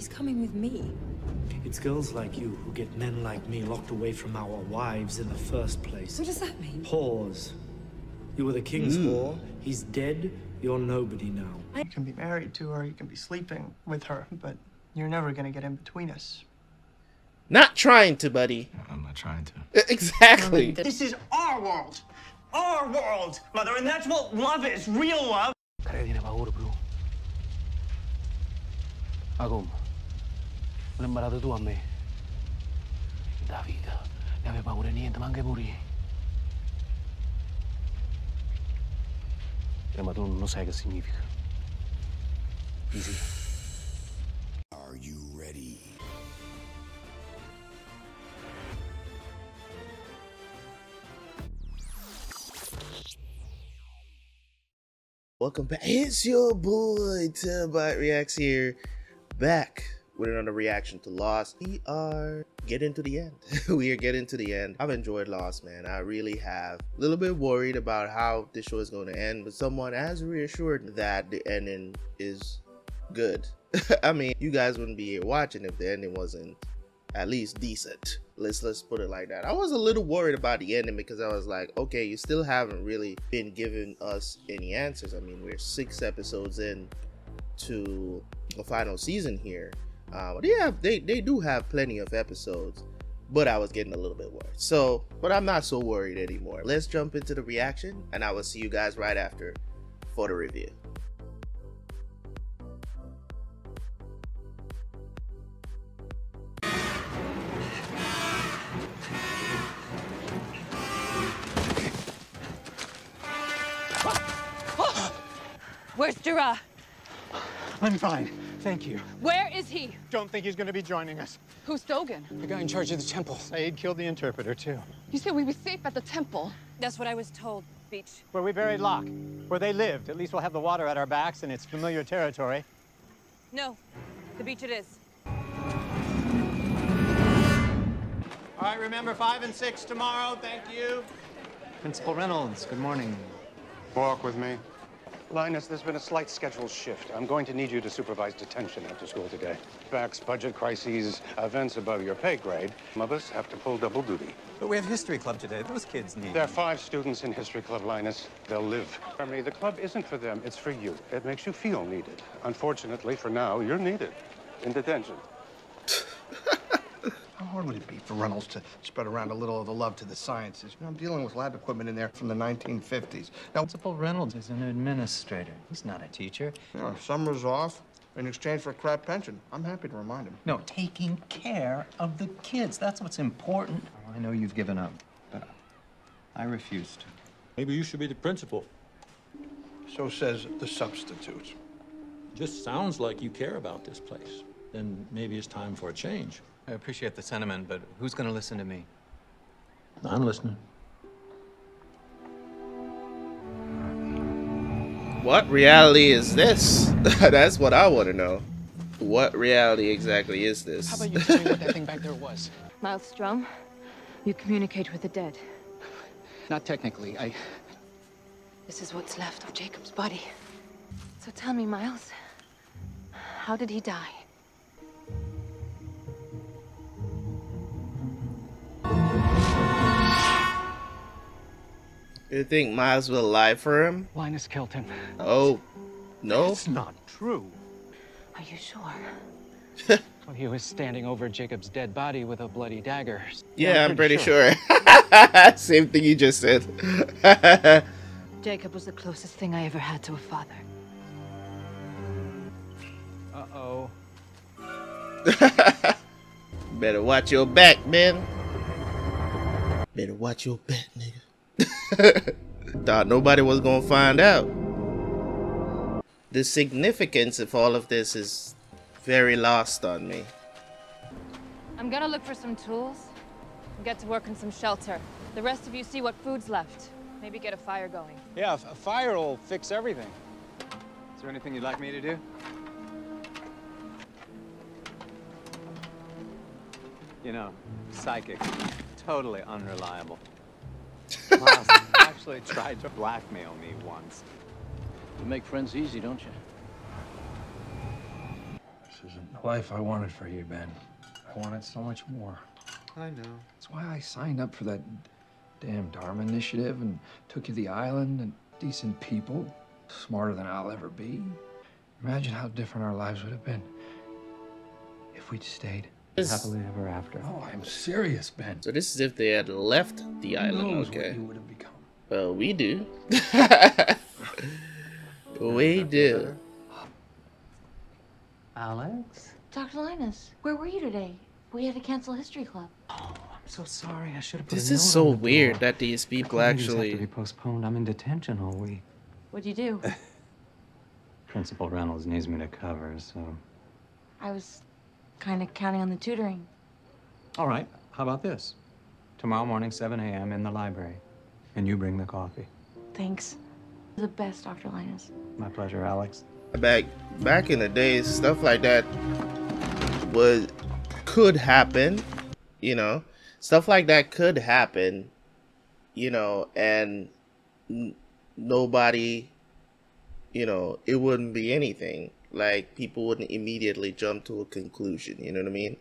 He's coming with me. It's girls like you who get men like me locked away from our wives in the first place. What does that mean? Pause. You were the king's whore. He's dead. You're nobody now. You can be married to her, you can be sleeping with her, but you're never gonna get in between us. Not trying to, buddy. I'm not trying to. Exactly. This is our world! Our world, Mother, and that's what love is, real love! Agum, lembrate tu a me. David, ne avevi paura niente, ma anche pure. Ma tu non sai che significa. Easy. Are you ready? Welcome back. It's your boy Terabyt Reacts here, back with another reaction to Lost. We are getting to the end. We are getting to the end. I've enjoyed Lost, man. I really have. A little bit worried about how the show is going to end, but someone has reassured that the ending is good. I mean, you guys wouldn't be here watching if the ending wasn't at least decent. Let's put it like that. I was a little worried about the ending because I was like, okay, you still haven't really been giving us any answers. I mean, we're 6 episodes in to the final season here. Yeah, they do have plenty of episodes, but I was getting a little bit worried. So, but I'm not so worried anymore. Let's jump into the reaction, and I will see you guys right after for the review. Where's Jura? I'm fine, thank you. Where is he? Don't think he's going to be joining us. Who's Dogan? The guy in charge of the temple. Said killed the interpreter, too. You said we were safe at the temple. That's what I was told, Beach. Where we buried Locke, where they lived. At least we'll have the water at our backs, and it's familiar territory. No, the beach it is. All right, remember 5 and 6 tomorrow. Thank you. Principal Reynolds, good morning. Walk with me. Linus, there's been a slight schedule shift. I'm going to need you to supervise detention after school today. Facts, budget crises, events above your pay grade. Some of us have to pull double duty. But we have history club today. Those kids need There are 5 students in history club, Linus. They'll live. Harmony, the club isn't for them, it's for you. It makes you feel needed. Unfortunately, for now, you're needed in detention. How hard would it be for Reynolds to spread around a little of the love to the sciences? You know, I'm dealing with lab equipment in there from the 1950s. Now, Principal Reynolds is an administrator. He's not a teacher. you know, summer's off in exchange for a crap pension. I'm happy to remind him. No, taking care of the kids. That's what's important. I know you've given up, but I refuse to. Maybe you should be the principal. So says the substitute. Just sounds like you care about this place. Then maybe it's time for a change. I appreciate the sentiment, but who's going to listen to me? I'm listening. What reality is this? That's what I want to know. What reality exactly is this? How about you tell me what that thing back there was? Maelstrom, you communicate with the dead. Not technically. This is what's left of Jacob's body. So tell me, Miles, how did he die? You think Miles will lie for him? Linus killed him. Oh, no? It's not true. Are you sure? Well, he was standing over Jacob's dead body with a bloody dagger. Yeah, I'm pretty sure. Same thing you just said. Jacob was the closest thing I ever had to a father. Uh-oh. Better watch your back, man. Better watch your back, nigga. Thought nobody was gonna find out. The significance of all of this is very lost on me. I'm gonna look for some tools and get to work on some shelter. The rest of you see what food's left. Maybe get a fire going. Yeah, a fire will fix everything. Is there anything you'd like me to do? You know, psychic, totally unreliable. Miles actually tried to blackmail me once. You make friends easy, don't you? This isn't no the life I wanted for you, Ben. I wanted so much more. I know. That's why I signed up for that damn Dharma initiative and took you to the island and decent people, smarter than I'll ever be. Imagine how different our lives would have been if we'd stayed. Happily ever after. Oh, I'm serious, Ben. So this is if they had left the island, knows okay? what you would have become. Well, we do. We do. Alex? Dr. Linus, where were you today? We had to cancel history club. Oh, I'm so sorry. I should have put This a is note so on the weird door. that these people Our meetings have to actually. be postponed. I'm in detention all week. What'd you do? Principal Reynolds needs me to cover, so. I was kind of counting on the tutoring. All right. How about this? Tomorrow morning, 7 a.m. in the library. And you bring the coffee. Thanks. You're the best, Dr. Linus. My pleasure, Alex. Back in the days, stuff like that could happen, you know. Stuff like that could happen, you know, and nobody, you know, it wouldn't be anything. Like, people wouldn't immediately jump to a conclusion, you know what I mean?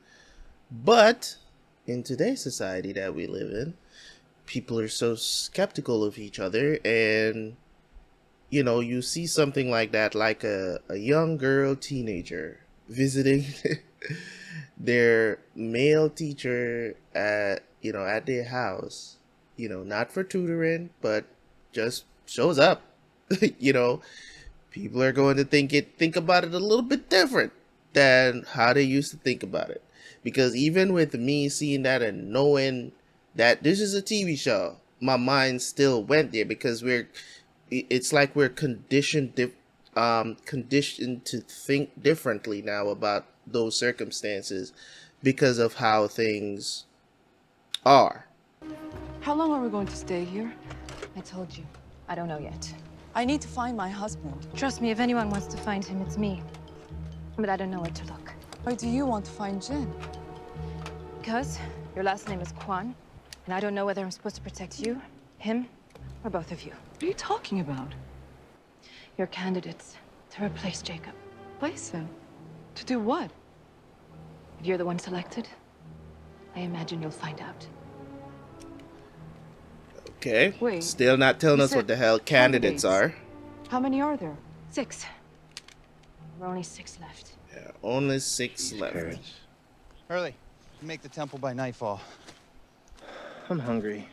But in today's society that we live in, people are so skeptical of each other, and you know, you see something like that, like a young girl teenager visiting their male teacher at, you know, at their house, you know, not for tutoring, but just shows up. You know, people are going to think about it a little bit different than how they used to think about it. Because even with me seeing that and knowing that this is a TV show, my mind still went there, because it's like we're conditioned to think differently now about those circumstances because of how things are. How long are we going to stay here? I told you. I don't know yet. I need to find my husband. Trust me, if anyone wants to find him, it's me. But I don't know where to look. Why do you want to find Jen? Because your last name is Kwan, and I don't know whether I'm supposed to protect you, him, or both of you. What are you talking about? You're candidates to replace Jacob. Place him? To do what? If you're the one selected, I imagine you'll find out. Okay. Wait, Still not telling you us what said the hell candidates are. How many are there? 6. There are only 6 left. Yeah, only 6 left. Early. Make the temple by nightfall. I'm hungry.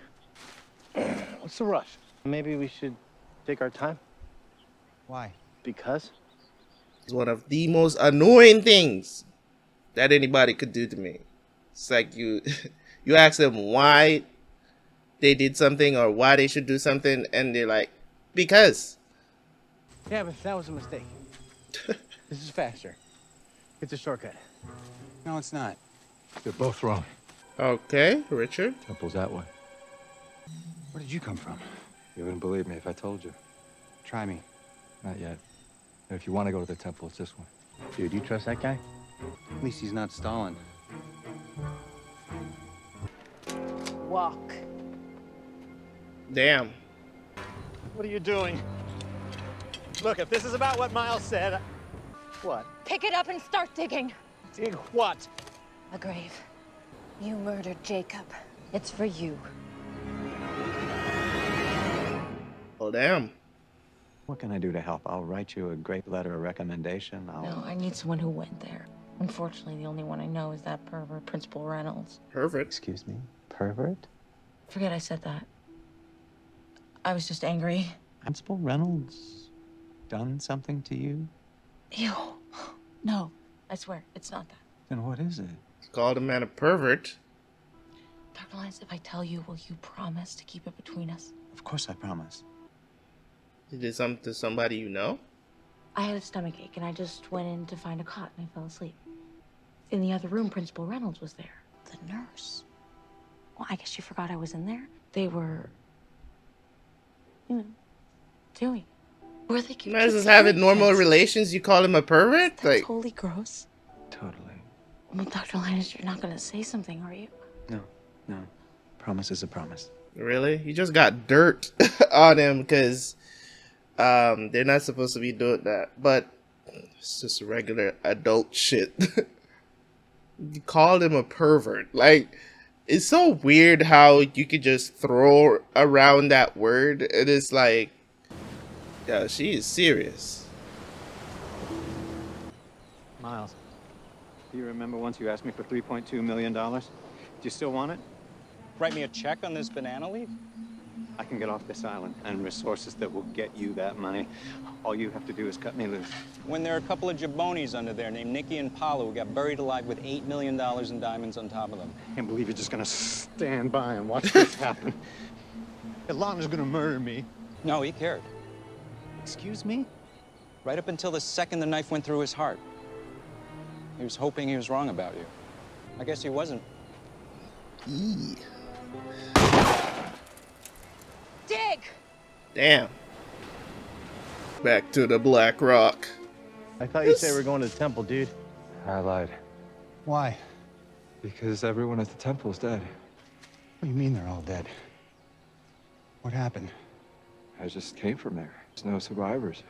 What's the rush? Maybe we should take our time. Why? Because? It's one of the most annoying things that anybody could do to me. It's like you ask them why they did something or why they should do something, and they're like, because. Yeah, but that was a mistake. This is faster. It's a shortcut. No, it's not. They're both wrong. Okay, Richard. Temple's that way. Where did you come from? You wouldn't believe me if I told you. Try me. Not yet. And if you want to go to the temple, it's this one. Dude, you trust that guy? At least he's not Stalin. Walk. Damn. What are you doing? Look, if this is about what Miles said... What? Pick it up and start digging. Dig what? A grave. You murdered Jacob. It's for you. Oh, damn. What can I do to help? I'll write you a great letter of recommendation. No, I need someone who went there. Unfortunately, the only one I know is that pervert, Principal Reynolds. Pervert? Excuse me? Pervert? Forget I said that. I was just angry. Principal Reynolds done something to you? Ew. No, I swear, it's not that. Then what is it? Called a man a pervert. Dr. Linus, if I tell you, will you promise to keep it between us? Of course I promise. He did something to somebody you know? I had a stomachache, and I just went in to find a cot, and I fell asleep. In the other room, Principal Reynolds was there. The nurse. Well, I guess you forgot I was in there. They were, you know, doing. Were they Nurses having normal relations, you call him a pervert? That's Like, totally gross. Totally. Well, Dr. Linus, you're not gonna say something, are you? No, no. Promise is a promise. really? You just got dirt on him because they're not supposed to be doing that. But it's just regular adult shit. You called him a pervert. Like, it's so weird how you could just throw around that word. It is like, yeah, she is serious. Miles, do you remember once you asked me for $3.2 million? Do you still want it? Write me a check on this banana leaf? I can get off this island and resources that will get you that money. All you have to do is cut me loose. When there are a couple of jabronis under there named Nicky and Paulo who got buried alive with $8 million in diamonds on top of them. I can't believe you're just gonna stand by and watch this happen. Ilana's gonna murder me. No, he cared. Excuse me? Right up until the second the knife went through his heart. He was hoping he was wrong about you. I guess he wasn't. Dig! Damn. Back to the Black Rock. I thought you said we were going to the temple, dude. I lied. Why? Because everyone at the temple's dead. What do you mean they're all dead? What happened? I just came from there. There's no survivors.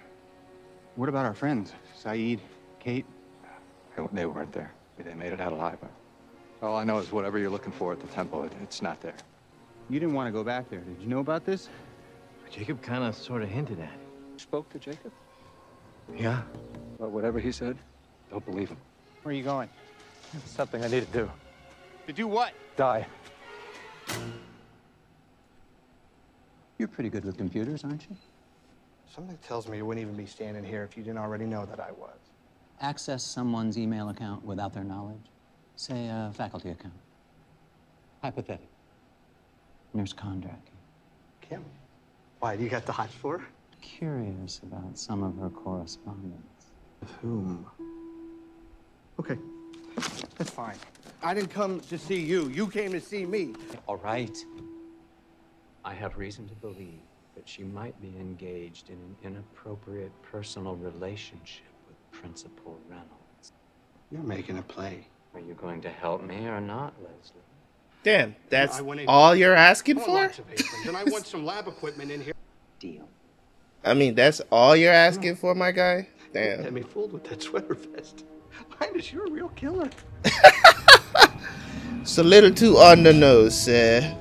What about our friends? Saeed, Kate? They weren't there. They made it out alive. All I know is whatever you're looking for at the temple, it's not there. You didn't want to go back there. Did you know about this? Jacob kind of sort of hinted at it. You spoke to Jacob? Yeah. But whatever he said, don't believe him. Where are you going? It's something I need to do. To do what? Die. You're pretty good with computers, aren't you? Something tells me you wouldn't even be standing here if you didn't already know that I was. Access someone's email account without their knowledge. Say a faculty account. Hypothetical. Nurse Kondrack. Kim? Why, do you got the hots for her? Curious about some of her correspondence. With whom? Okay, that's fine. I didn't come to see you. You came to see me. All right. I have reason to believe that she might be engaged in an inappropriate personal relationship with Principal Reynolds. You're making a play. Are you going to help me or not, Leslie? Damn, that's all you're asking for? Lots of aprons, and I want some lab equipment in here. Deal. I mean, that's all you're asking for, my guy? Damn. Had me fooled with that sweater vest. Linus, you're a real killer. It's a little too on the nose, sir.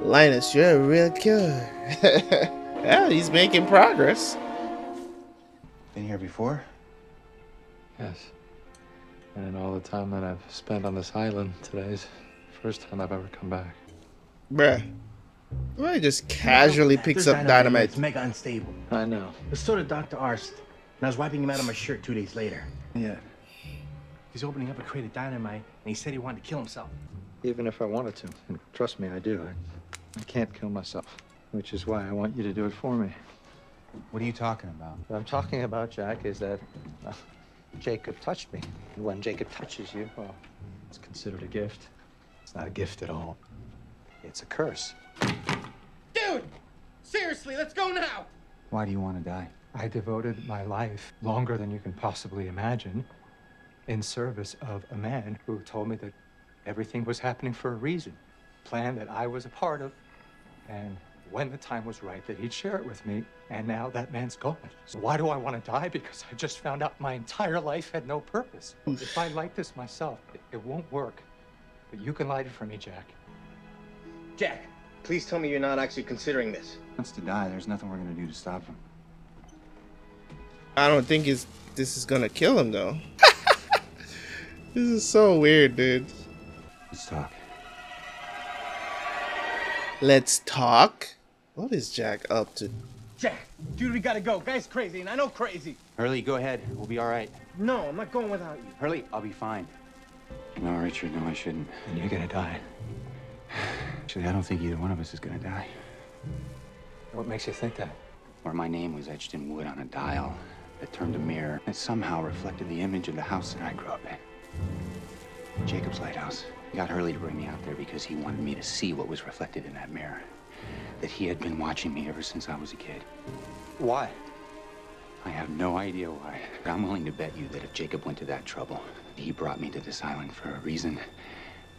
Linus, you're a real killer. Yeah, he's making progress. Been here before? Yes. And all the time that I've spent on this island, today's the first time I've ever come back. Bruh. Why just casually picks up dynamite? It's mega unstable. I know. But so did Dr. Arst. And I was wiping him out of my shirt 2 days later. Yeah. He's opening up a crate of dynamite, and he said he wanted to kill himself. Even if I wanted to. And trust me, I do. I can't kill myself. Which is why I want you to do it for me. What are you talking about? What I'm talking about, Jack, is that Jacob touched me. And when Jacob touches you, well, it's considered a gift. It's not a gift at all. It's a curse. Dude! Seriously, let's go now! Why do you want to die? I devoted my life, longer than you can possibly imagine, in service of a man who told me that everything was happening for a reason. A plan that I was a part of, and when the time was right, that he'd share it with me, and now that man's gone. So why do I want to die? Because I just found out my entire life had no purpose. If I light this myself, it won't work. But you can light it for me, Jack. Jack, please tell me you're not actually considering this. He wants to die. There's nothing we're going to do to stop him. I don't think this is gonna kill him, though. This is so weird, dude. Let's talk. Let's talk? What is Jack up to? Jack, dude, we gotta go. Guy's crazy, and I know crazy. Hurley, go ahead. We'll be all right. No, I'm not going without you. Hurley, I'll be fine. No, Richard, no, I shouldn't. And you're gonna die. Actually, I don't think either one of us is gonna die. What makes you think that? Where my name was etched in wood on a dial that turned a mirror that somehow reflected the image of the house that I grew up in. Jacob's lighthouse. He got Hurley to bring me out there because he wanted me to see what was reflected in that mirror. That he had been watching me ever since I was a kid. Why? I have no idea why. But I'm willing to bet you that if Jacob went to that trouble, he brought me to this island for a reason.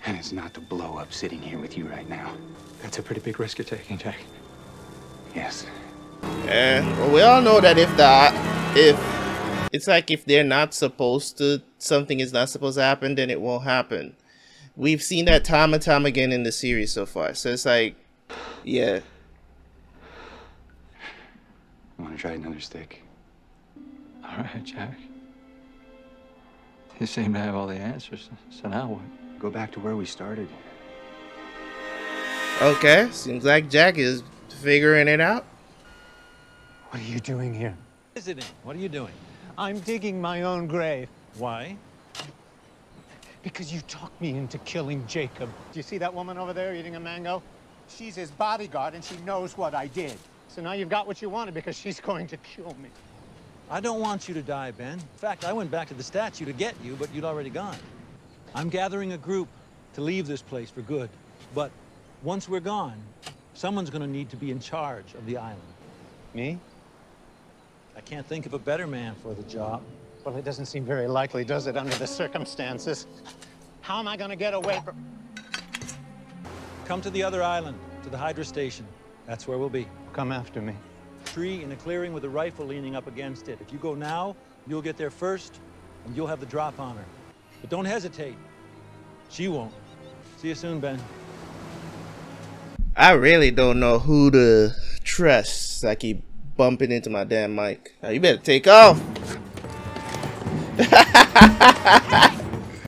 And it's not to blow up sitting here with you right now. That's a pretty big risk you're taking, Jack. Yes. Yeah, well, we all know that if It's like if they're not supposed to, something is not supposed to happen, then it won't happen. We've seen that time and time again in the series so far. So it's like, yeah. I want to try another stick. All right, Jack. You seem to have all the answers. So now what? Go back to where we started. Okay, seems like Jack is figuring it out. What are you doing here? Visiting. What are you doing? I'm digging my own grave. Why? Because you talked me into killing Jacob. Do you see that woman over there eating a mango? She's his bodyguard and she knows what I did. So now you've got what you wanted because she's going to kill me. I don't want you to die, Ben. In fact, I went back to the statue to get you, but you'd already gone. I'm gathering a group to leave this place for good. But once we're gone, someone's gonna need to be in charge of the island. Me? I can't think of a better man for the job. Well, it doesn't seem very likely, does it, under the circumstances? How am I gonna get away from... Come to the other island, to the Hydra station. That's where we'll be. Come after me. Tree in a clearing with a rifle leaning up against it. If you go now, you'll get there first, and you'll have the drop on her. But don't hesitate. She won't. See you soon, Ben. I really don't know who to trust. I keep bumping into my damn mic. Oh, you better take off.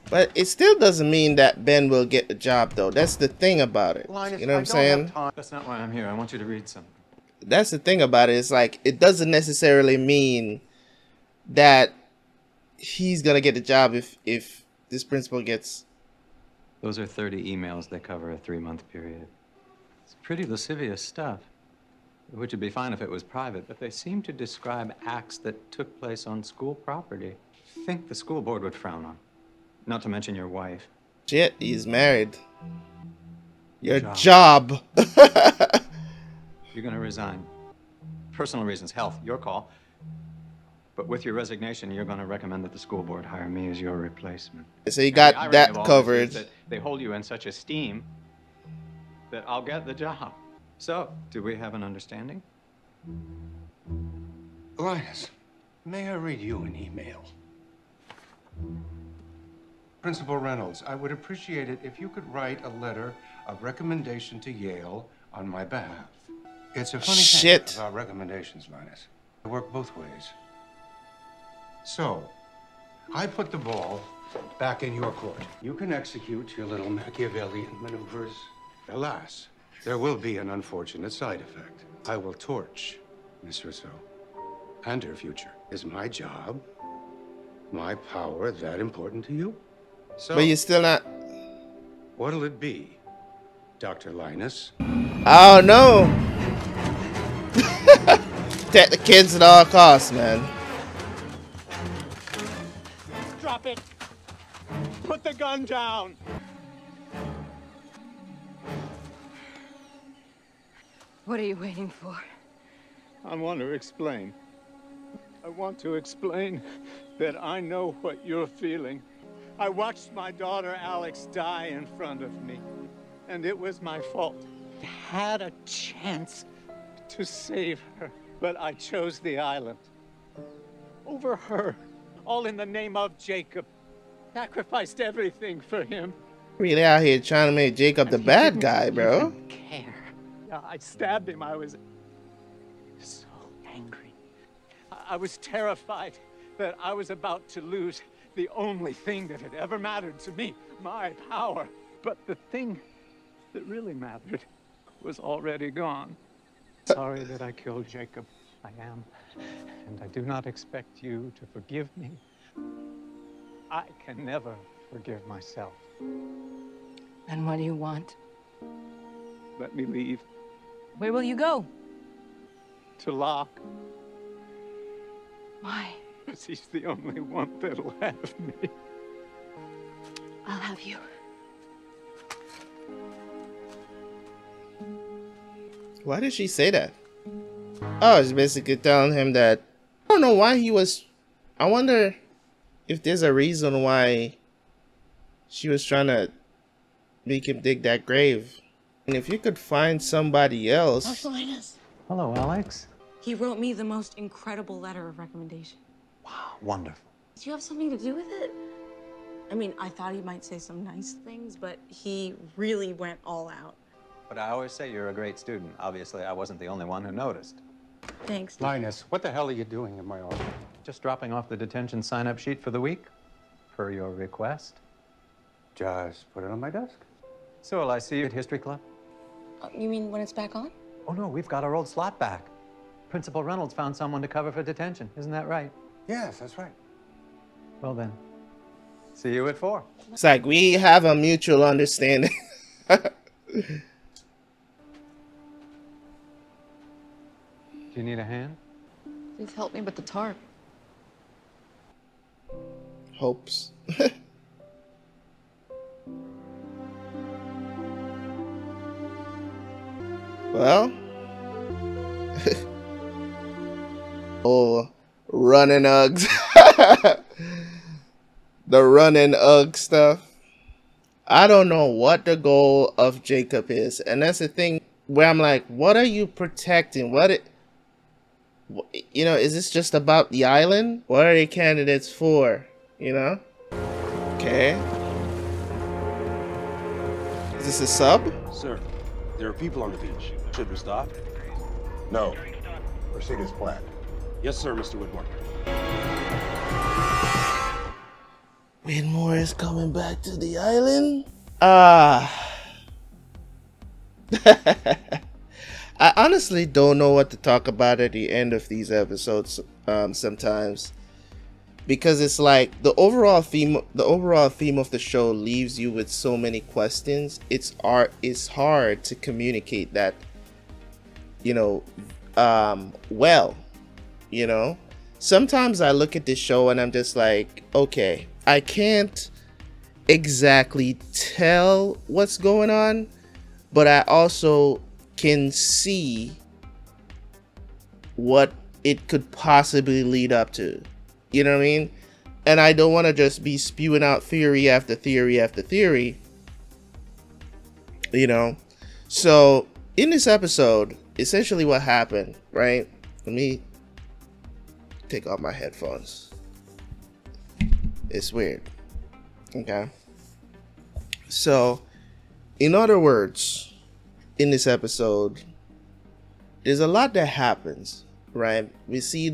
But it still doesn't mean that Ben will get the job, though. That's the thing about it. Linus, you know what I'm saying? That's not why I'm here. I want you to read something. That's the thing about it. It's like, it doesn't necessarily mean that he's gonna get the job if this principal gets... Those are 30 emails that cover a 3-month period. It's pretty lascivious stuff, which would be fine if it was private, but they seem to describe acts that took place on school property. Think the school board would frown on. Not to mention your wife. Shit, he's married. Your job. You're gonna resign. Personal reasons, health, your call. But with your resignation, you're gonna recommend that the school board hire me as your replacement. So you got that covered. That they hold you in such esteem that I'll get the job. So, do we have an understanding? Linus, may I read you an email? Principal Reynolds, I would appreciate it if you could write a letter of recommendation to Yale on my behalf. It's a funny thing about recommendations, Linus. They work both ways. So, I put the ball back in your court. You can execute your little Machiavellian maneuvers. Alas, there will be an unfortunate side effect. I will torch Miss Rousseau and her future. Is my job, my power that important to you? So, but you're still not... What'll it be, Dr. Linus? Oh, no. Protect the kids at all costs, man. Drop it! Put the gun down! What are you waiting for? I want to explain. I want to explain that I know what you're feeling. I watched my daughter Alex die in front of me, and it was my fault. I had a chance to save her, but I chose the island over her, all in the name of Jacob. Sacrificed everything for him. Really out here trying to make Jacob the bad guy, bro. Care. Yeah, I stabbed him. I was so angry. I was terrified that I was about to lose the only thing that had ever mattered to me, my power. But the thing that really mattered was already gone. Sorry that I killed Jacob. I am. And I do not expect you to forgive me. I can never forgive myself. Then what do you want? Let me leave. Where will you go? To Locke. Why? Because he's the only one that'll have me. I'll have you. Why did she say that? Oh, it's basically telling him that... I don't know why he was... I wonder if there's a reason why she was trying to make him dig that grave. And if you could find somebody else... Linus. Hello, Alex. He wrote me the most incredible letter of recommendation. Wonderful. Do you have something to do with it? I mean, I thought he might say some nice things, but he really went all out. But I always say you're a great student. Obviously, I wasn't the only one who noticed. Thanks. Linus, what the hell are you doing in my office? Just dropping off the detention sign-up sheet for the week, per your request. Just put it on my desk. So will I see you at History Club? You mean when it's back on? Oh, no, we've got our old slot back. Principal Reynolds found someone to cover for detention. Isn't that right? Yes, that's right. Well, then, see you at 4. It's like we have a mutual understanding. Do you need a hand? Please help me with the tarp. Hopes. Well. Oh, running Uggs. The running Ugg stuff. I don't know what the goal of Jacob is. And that's the thing where I'm like, what are you protecting? You know, is this just about the island? What are they candidates for? You know? Okay. Is this a sub? Sir, there are people on the beach. Should we stop? No. Proceed as planned. Yes, sir, Mr. Whitmore. Whitmore is coming back to the island? I honestly don't know what to talk about at the end of these episodes sometimes, because it's like the overall theme of the show leaves you with so many questions. It's hard to communicate that, you know, well, you know. Sometimes I look at this show and I'm just like, okay, I can't exactly tell what's going on, but I also can see what it could possibly lead up to. You know what I mean? And I don't want to just be spewing out theory after theory after theory. You know? So, in this episode, essentially what happened, right? Let me take off my headphones. It's weird. Okay? So, in other words, in this episode, there's a lot that happens, right? We see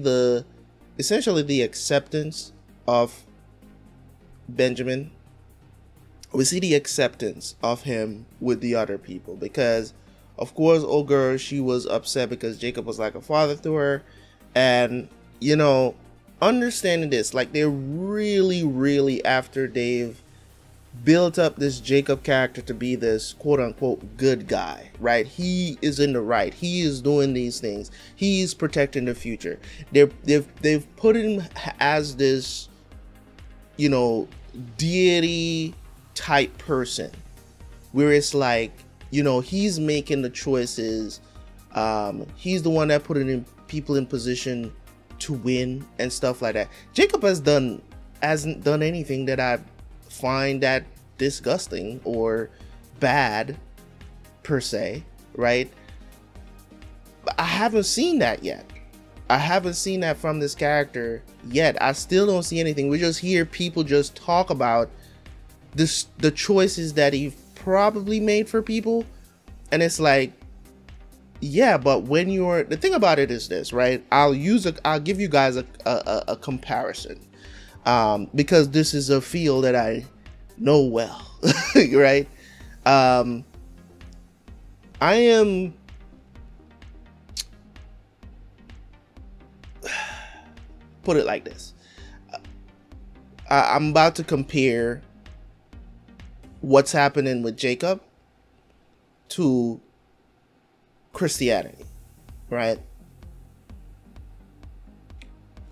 essentially the acceptance of Benjamin. We see the acceptance of him with the other people, because of course, old girl, she was upset because Jacob was like a father to her. And, you know, understanding this, like, they're really after they've built up this Jacob character to be this quote-unquote good guy, right? He is in the right. He is doing these things. He's protecting the future. They've put him as this, you know, deity type person, where it's like, you know, he's making the choices. He's the one that putting people in position to win and stuff like that. Jacob hasn't done anything that I find that disgusting or bad per se, right? But I haven't seen that yet. I haven't seen that from this character yet. I still don't see anything. We just hear people just talk about the choices that he probably made for people, and it's like, yeah, but when the thing about it is this, right? I'll give you guys a comparison. Because this is a field that I know well, right? I am put it like this. I'm about to compare what's happening with Jacob to Christianity, right?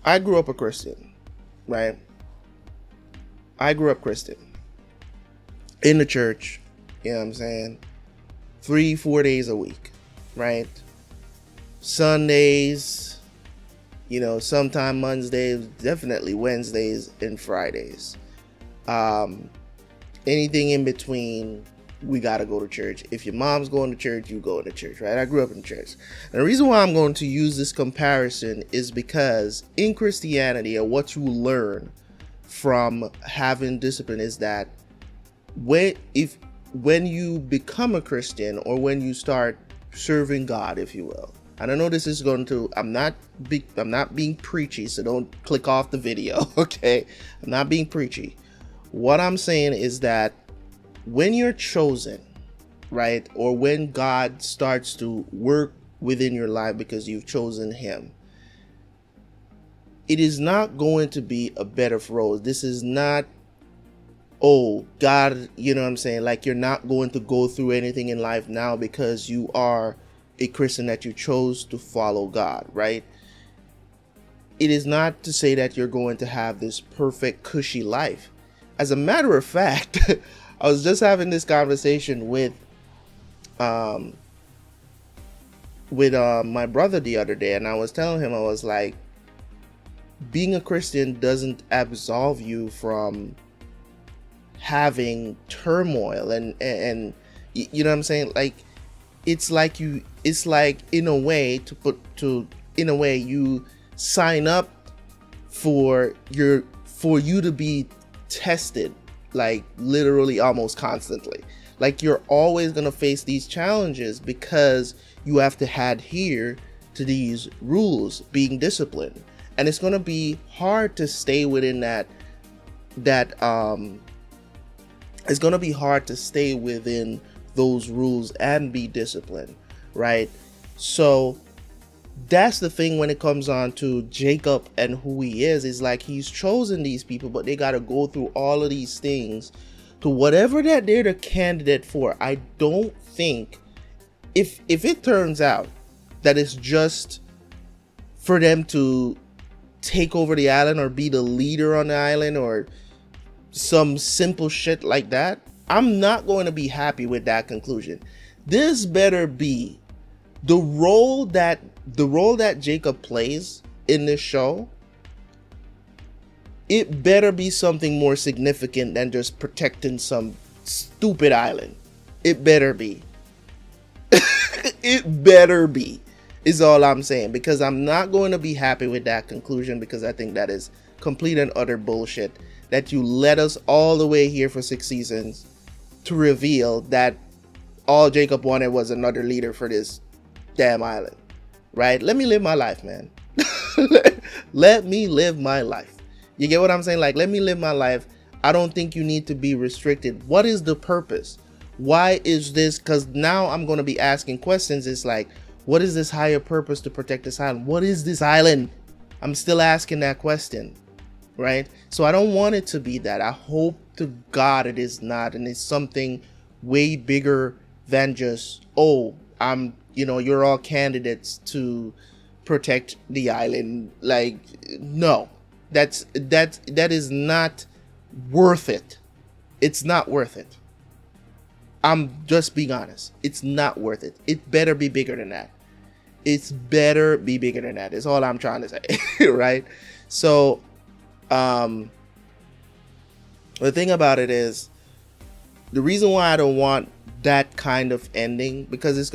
I grew up a Christian. Right? I grew up Christian. In the church, you know what I'm saying? 3-4 days a week, right? Sundays, you know, sometime Mondays, definitely Wednesdays and Fridays. Anything in between, we gotta go to church. If your mom's going to church, you go to church, right? I grew up in church. And the reason why I'm going to use this comparison is because in Christianity, and what you learn from having discipline is that when you become a Christian, or when you start serving God, if you will. And I know this is going to, I'm not being preachy, so don't click off the video, okay? I'm not being preachy. What I'm saying is that when you're chosen, right, or when God starts to work within your life because you've chosen him, it is not going to be a bed of roses. This is not, oh, God, you know what I'm saying? Like, you're not going to go through anything in life now because you are a Christian, that you chose to follow God, right? It is not to say that you're going to have this perfect, cushy life. As a matter of fact, I was just having this conversation with my brother the other day, and I was telling him, I was like, being a Christian doesn't absolve you from having turmoil and you know what I'm saying? Like, it's like in a way you sign up for you to be tested, like literally almost constantly. Like, you're always going to face these challenges because you have to adhere to these rules, being disciplined. And it's going to be hard to stay within it's going to be hard to stay within those rules and be disciplined, right? So that's the thing when it comes on to Jacob and who he is like, he's chosen these people, but they got to go through all of these things to whatever that they're the candidate for. I don't think, if it turns out that it's just for them to take over the island or be the leader on the island or some simple shit like that, I'm not going to be happy with that conclusion. This better be the role that Jacob plays in this show. It better be something more significant than just protecting some stupid island. It better be. It better be, is all I'm saying, because I'm not going to be happy with that conclusion, because I think that is complete and utter bullshit, that you led us all the way here for 6 seasons to reveal that all Jacob wanted was another leader for this damn island, right? Let me live my life, man. Let me live my life. You get what I'm saying? Like, let me live my life. I don't think you need to be restricted. What is the purpose? Why is this? Because now I'm going to be asking questions. It's like, what is this higher purpose to protect this island? What is this island? I'm still asking that question, right? So I don't want it to be that. I hope to God it is not, and it's something way bigger than just, oh, you're all candidates to protect the island. Like, no, that is not worth it. It's not worth it. I'm just being honest. It's not worth it. It better be bigger than that. It's better be bigger than that. Is all I'm trying to say, right? So, the thing about it is, the reason why I don't want that kind of ending, because it's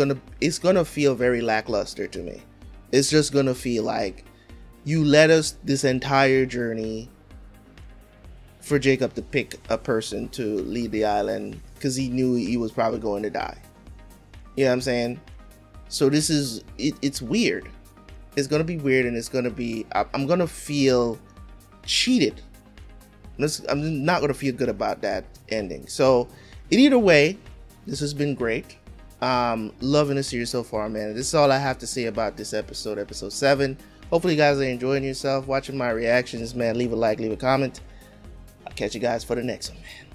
gonna feel very lackluster to me. It's just gonna feel like you led us this entire journey for Jacob to pick a person to lead the island because he knew he was probably going to die. You know what I'm saying? So this is it's weird. It's gonna be weird, and it's gonna be, I'm gonna feel cheated. I'm not gonna feel good about that ending. So in either way, this has been great. Loving the series so far, man. This is all I have to say about this episode 7. Hopefully you guys are enjoying yourself watching my reactions, man. Leave a like, leave a comment. I'll catch you guys for the next one, man.